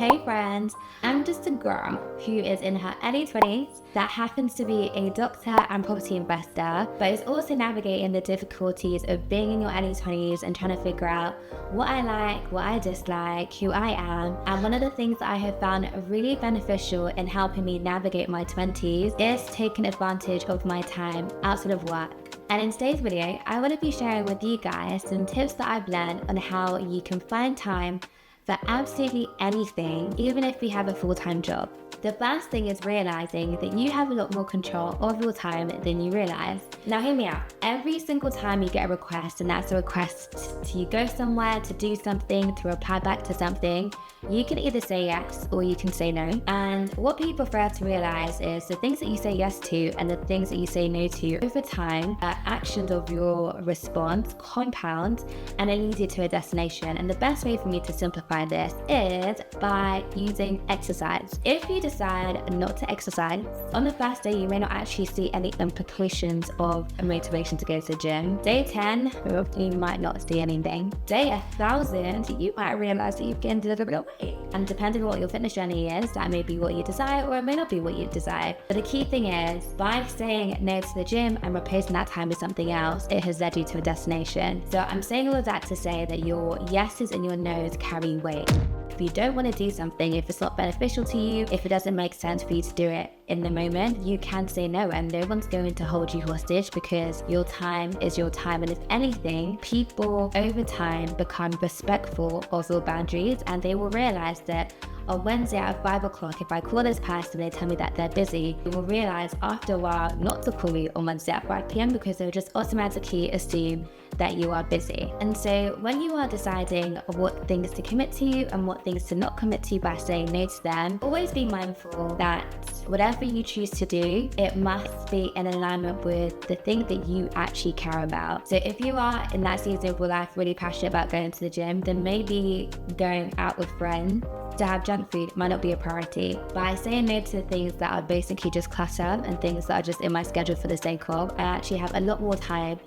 Hey friends, I'm just a girl who is in her early 20s that happens to be a doctor and property investor, but is also navigating the difficulties of being in your early 20s and trying to figure out what I like, what I dislike, who I am. And one of the things that I have found really beneficial in helping me navigate my 20s is taking advantage of my time outside of work. And in today's video, I want to be sharing with you guys some tips that I've learned on how you can find time for absolutely anything, even if you have a full-time job. The first thing is realizing that you have a lot more control of your time than you realize. Now hear me out. Every single time you get a request, and that's a request to go somewhere, to do something, to reply back to something, you can either say yes or you can say no. And what people fail to realize is the things that you say yes to and the things that you say no to over time, actions of your response compound and it leads you to a destination. And the best way for me to simplify this is by using exercise. If you decide not to exercise, on the first day you may not actually see any implications of a motivation to go to the gym. Day 10, you might not see anything. Day 1,000, you might realize that you've gained a little bit of weight. And depending on what your fitness journey is, that may be what you desire or it may not be what you desire. But the key thing is, by saying no to the gym and replacing that time with something else, it has led you to a destination. So I'm saying all of that to say that your yeses and your nos carry weight. If you don't want to do something, if it's not beneficial to you, if it doesn't make sense for you to do it in the moment, you can say no, and no one's going to hold you hostage because your time is your time. And if anything, people over time become respectful of your boundaries and they will realize that on Wednesday at 5 o'clock, if I call this person and they tell me that they're busy, you will realize after a while not to call you on Wednesday at 5 p.m. because they'll just automatically assume that you are busy. And so when you are deciding what things to commit to and what things to not commit to by saying no to them, always be mindful that whatever you choose to do, it must be in alignment with the thing that you actually care about. So if you are in that season of your life really passionate about going to the gym, then maybe going out with friends to have junk food might not be a priority. By saying no to things that are basically just clutter and things that are just in my schedule for the sake of, I actually have a lot more time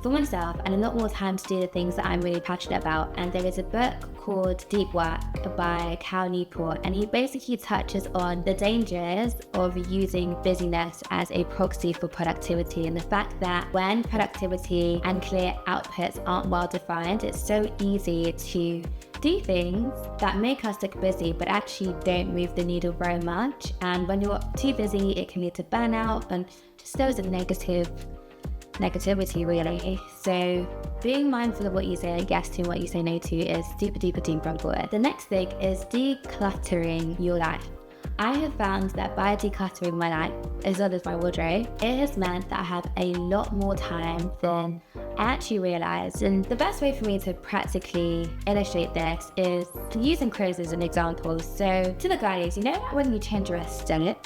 for myself and a lot more time to do the things that I'm really passionate about. And there is a book called Deep Work by Cal Newport, and he basically touches on the dangers of using busyness as a proxy for productivity, and the fact that when productivity and clear outputs aren't well defined, it's so easy to do things that make us look busy but actually don't move the needle very much. And when you're too busy, it can lead to burnout and just loads of negativity really. So being mindful of what you say yes to and what you say no to is super important. The next thing is decluttering your life. I have found that by decluttering my life, as well as my wardrobe, it has meant that I have a lot more time than I actually realized. And the best way for me to practically illustrate this is using clothes as an example. So to the girlies, you know when you change your aesthetic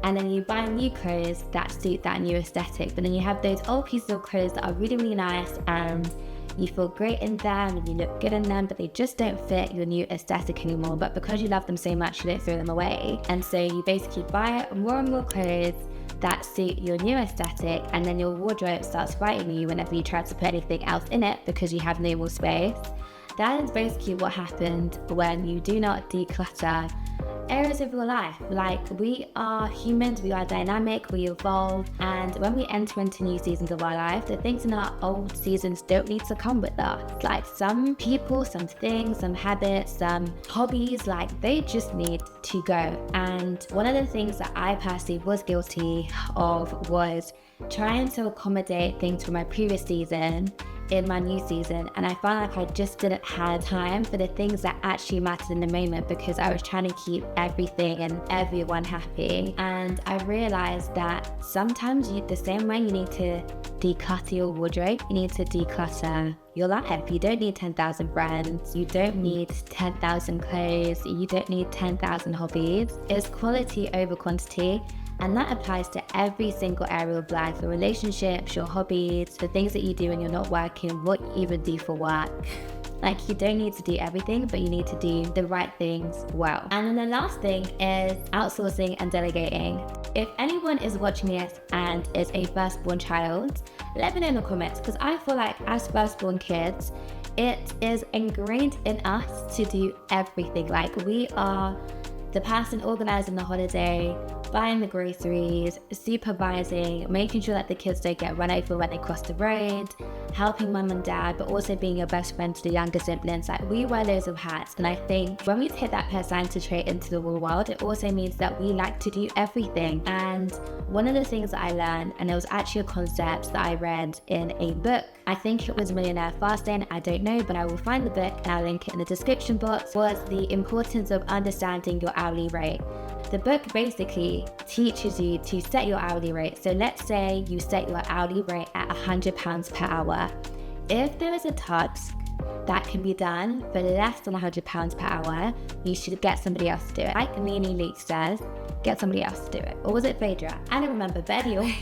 and then you buy new clothes that suit that new aesthetic, but then you have those old pieces of clothes that are really nice and you feel great in them and you look good in them, but they just don't fit your new aesthetic anymore. But because you love them so much, you don't throw them away. And so you basically buy more and more clothes that suit your new aesthetic, and then your wardrobe starts fighting you whenever you try to put anything else in it because you have no more space. That is basically what happened when you do not declutter areas of your life. Like, we are humans, we are dynamic, we evolve, and when we enter into new seasons of our life, the things in our old seasons don't need to come with us. Like some people, some things, some habits, some hobbies, like they just need to go. And one of the things that I personally was guilty of was trying to accommodate things from my previous season in my new season, and I found like I just didn't have time for the things that actually mattered in the moment because I was trying to keep everything and everyone happy. And I realized that sometimes the same way you need to declutter your wardrobe, you need to declutter your life. You don't need 10,000 friends, you don't need 10,000 clothes, you don't need 10,000 hobbies. It's quality over quantity. And that applies to every single area of life, your relationships, your hobbies, the things that you do when you're not working, what you even do for work. Like, you don't need to do everything, but you need to do the right things well. And then the last thing is outsourcing and delegating. If anyone is watching this and is a firstborn child, let me know in the comments, because I feel like as firstborn kids, it is ingrained in us to do everything. Like, we are the person organizing the holiday, buying the groceries, supervising, making sure that the kids don't get run over when they cross the road, helping mum and dad, but also being your best friend to the younger siblings. Like, we wear loads of hats, and I think when we take that personality trait into the real world, it also means that we like to do everything. And one of the things that I learned, and it was actually a concept that I read in a book, I think it was Millionaire Fasting, I don't know, but I will find the book and I'll link it in the description box, was the importance of understanding your hourly rate. The book basically teaches you to set your hourly rate. So let's say you set your hourly rate at £100 per hour. If there is a task that can be done for less than £100 per hour, you should get somebody else to do it. Like Nene Leach says, get somebody else to do it. Or was it Phaedra? I don't remember, but anyway,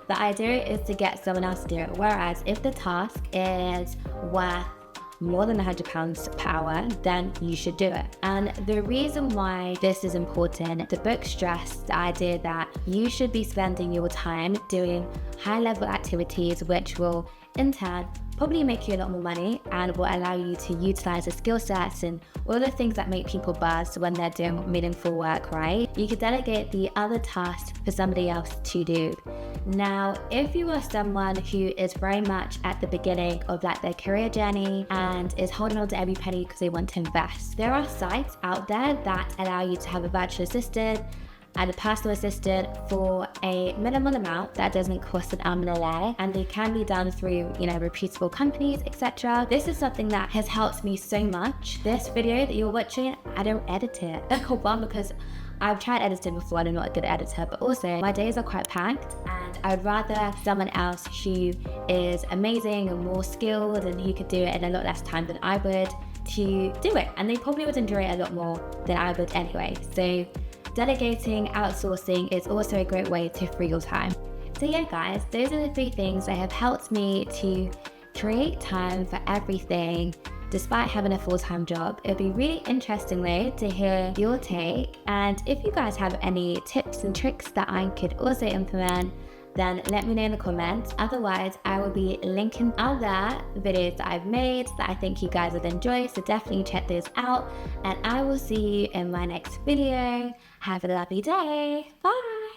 the idea is to get someone else to do it. Whereas if the task is worth more than £100 per hour, then you should do it. And the reason why this is important, the book stressed the idea that you should be spending your time doing high-level activities, which will in turn probably make you a lot more money and will allow you to utilize the skill sets and all the things that make people buzz when they're doing meaningful work, right? You could delegate the other tasks for somebody else to do. Now, if you are someone who is very much at the beginning of like their career journey and is holding on to every penny because they want to invest, there are sites out there that allow you to have a virtual assistant and a personal assistant for a minimal amount that doesn't cost an arm and a leg, and they can be done through, reputable companies, etc. This is something that has helped me so much. This video that you're watching, I don't edit it. One, because I've tried editing before and I'm not a good editor, but also my days are quite packed and I'd rather someone else who is amazing and more skilled and who could do it in a lot less time than I would to do it. And they probably would enjoy it a lot more than I would anyway. So delegating, outsourcing is also a great way to free your time. So yeah, guys, those are the 3 things that have helped me to create time for everything despite having a full-time job. It'd be really interesting though to hear your take, and if you guys have any tips and tricks that I could also implement, then let me know in the comments. Otherwise, I will be linking other videos that I've made that I think you guys would enjoy, so definitely check those out, and I will see you in my next video. Have a lovely day. Bye.